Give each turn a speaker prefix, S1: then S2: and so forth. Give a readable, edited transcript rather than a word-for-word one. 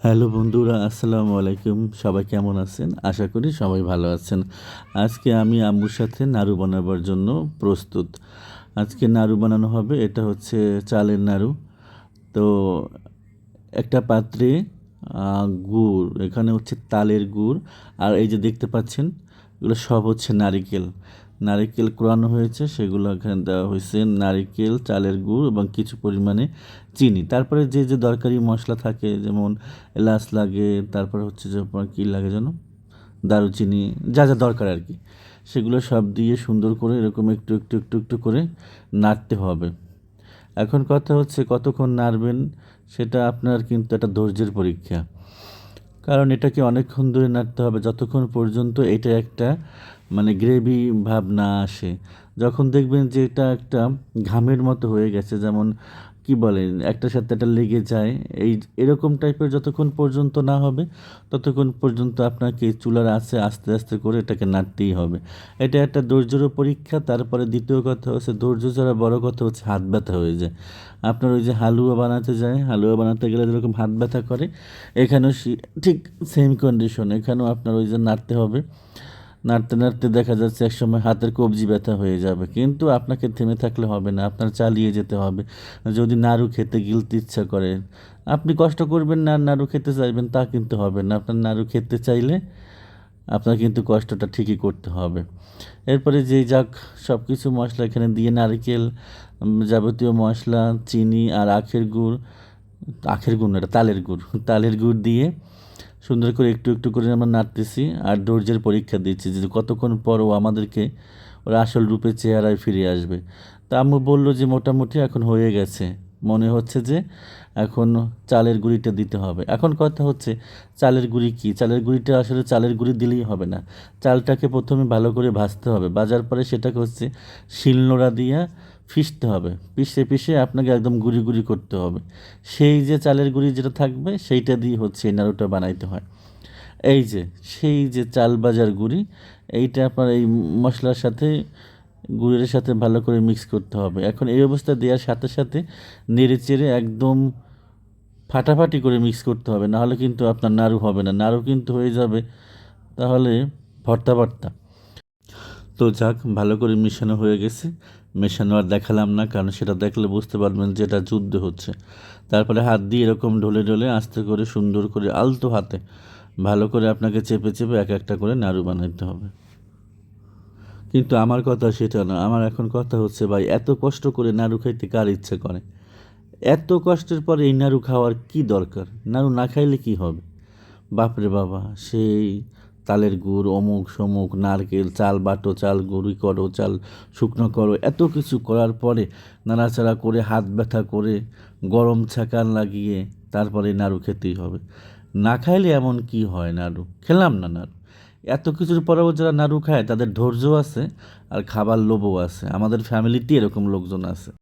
S1: Hello বন্ধুরা, আসসালামু আলাইকুম। সবাই কেমন আছেন? আশা করি সবাই ভালো আছেন। আজকে আমি আম্মুর সাথে নাড়ু বানাবার জন্য প্রস্তুত। আজকে নাড়ু বানানো হবে, এটা হচ্ছে চালের নাড়ু। তো একটা পাত্রে গুড়, এখানে হচ্ছে তালের গুড়, আর এই যে দেখতে পাচ্ছেন এগুলো সব হচ্ছে নারিকেল। নারিকেল কোরানো হয়েছে, সেগুলো এখানে দেওয়া হয়েছে। নারিকেল, চালের গুড় এবং কিছু পরিমাণে চিনি। তারপরে যে যে দরকারি মশলা থাকে, যেমন এলাচ লাগে, তারপরে হচ্ছে যে আপনার কী লাগে যেন, দারুচিনি, যা যা দরকার আর কি, সেগুলো সব দিয়ে সুন্দর করে এরকম একটু একটু একটু একটু করে নাড়তে হবে। এখন কথা হচ্ছে কতক্ষণ নাড়বেন, সেটা আপনার কিন্তু একটা ধৈর্যের পরীক্ষা। কারণ এটাকে অনেকক্ষণ ধরে নাড়তে হবে, যতক্ষণ পর্যন্ত এটা একটা গ্রেভি ভাব না আসে। যখন দেখবেন যে এটা একটা ঘামের মতো হয়ে গেছে, যেমন কি বলে, একটার সাথে একটা লেগে যায়, এরকম টাইপের যতক্ষণ পর্যন্ত না হবে, ততক্ষণ পর্যন্ত আপনাকে চুলার আঁচে আস্তে আস্তে করে এটাকে নাড়তেই হবে। এটা একটা ধৈর্যেরও পরীক্ষা। তারপরে দ্বিতীয় কথা হচ্ছে, ধৈর্য ছাড়া বড় কথা হচ্ছে হাত ব্যথা হয়ে যায়। আপনার ওই যে হালুয়া বানাতে যায়, হালুয়া বানাতে গেলে যেরকম হাত ব্যথা করে, এখানেও ঠিক সেম কন্ডিশন। এখানেও আপনার ওই যে নাড়তে হবে, নাড়তে নাড়তে দেখা যাচ্ছে একসময় হাতের কবজি ব্যথা হয়ে যাবে। কিন্তু আপনাকে থেমে থাকলে হবে না, আপনার চালিয়ে যেতে হবে। যদি নাড়ু খেতে গিলতে ইচ্ছা করে, আপনি কষ্ট করবেন না, আর নাড়ু খেতে চাইবেন তা কিন্তু হবে না। আপনার নাড়ু খেতে চাইলে আপনার কিন্তু কষ্টটা ঠিকই করতে হবে। এরপরে যেই যাক সব কিছু মশলা এখানে দিয়ে, নারকেল, যাবতীয় মশলা, চিনি আর আখের গুড় না, এটা তালের গুড়, তালের গুড় দিয়ে সুন্দর করে একটু একটু করে আমরা নাড়তেছি আর ধৈর্যের পরীক্ষা দিচ্ছি যে কতক্ষণ পর ও আমাদেরকে ওর আসল রূপে চেহারায় ফিরে আসবে। তা আম্মু বললো যে মোটামুটি এখন হয়ে গেছে, মনে হচ্ছে যে এখন চালের গুঁড়িটা দিতে হবে। এখন কথা হচ্ছে চালের গুঁড়ি কী, চালের গুঁড়িটা আসলে চালের গুঁড়ি দিলেই হবে না, চালটাকে প্রথমে ভালো করে ভাজতে হবে। ভাজার পরে সেটাকে হচ্ছে শিলনোড়া দিয়ে পিষতে হবে, পিষে পিষে আপনাকে একদম গুঁড়ি গুঁড়ি করতে হবে। সেই যে চালের গুঁড়ি যেটা থাকবে সেইটা দিয়ে হচ্ছে এই নাড়ুটা বানাইতে হয়। এই যে সেই যে চাল ভাজার গুঁড়ি, এইটা আপনার এই মশলার সাথে, গুড়ের সাথে ভালো করে মিক্স করতে হবে। এখন এই অবস্থা দেওয়ার সাথে সাথে নেড়ে চেড়ে একদম ফাটাফাটি করে মিক্স করতে হবে, নাহলে কিন্তু আপনার নাড়ু হবে না, নাড়ু কিন্তু হয়ে যাবে তাহলে ভর্তা ভর্তা। তো যাক, ভালো করে মেশানো হয়ে গেছে। মেশানো আর দেখালাম না, কারণ সেটা দেখলে বুঝতে পারবেন যে এটা যুদ্ধ হচ্ছে। তারপরে হাত দিয়ে এরকম ঢলে ঢলে আস্তে করে সুন্দর করে আলতো হাতে ভালো করে আপনাকে চেপে চেপে এক একটা করে নাড়ু বানাইতে হবে। কিন্তু আমার কথা সেটা না, আমার এখন কথা হচ্ছে, ভাই এত কষ্ট করে নাড়ু খাইতে কার ইচ্ছে করে? এত কষ্টের পরে এই নাড়ু খাওয়ার কি দরকার? নাড়ু না খাইলে কি হবে? বাপরে বাবা, সেই তালের গুড়, অমুক সমুক, নারকেল, চাল বাটো, চাল গুঁড়ি করো, চাল শুকনো করো, এত কিছু করার পরে নাড়াচাড়া করে হাত ব্যথা করে গরম ছ্যাঁকান লাগিয়ে তারপরে নাড়ু খেতেই হবে। না খাইলে এমন কি হয়? নাড়ু খেলাম না নাড়ু। এত কিছুর পরেও যারা নাড়ু খায় তাদের ধৈর্য আছে আর খাবার লোভও আছে। আমাদের ফ্যামিলিতে এরকম লোকজন আছে।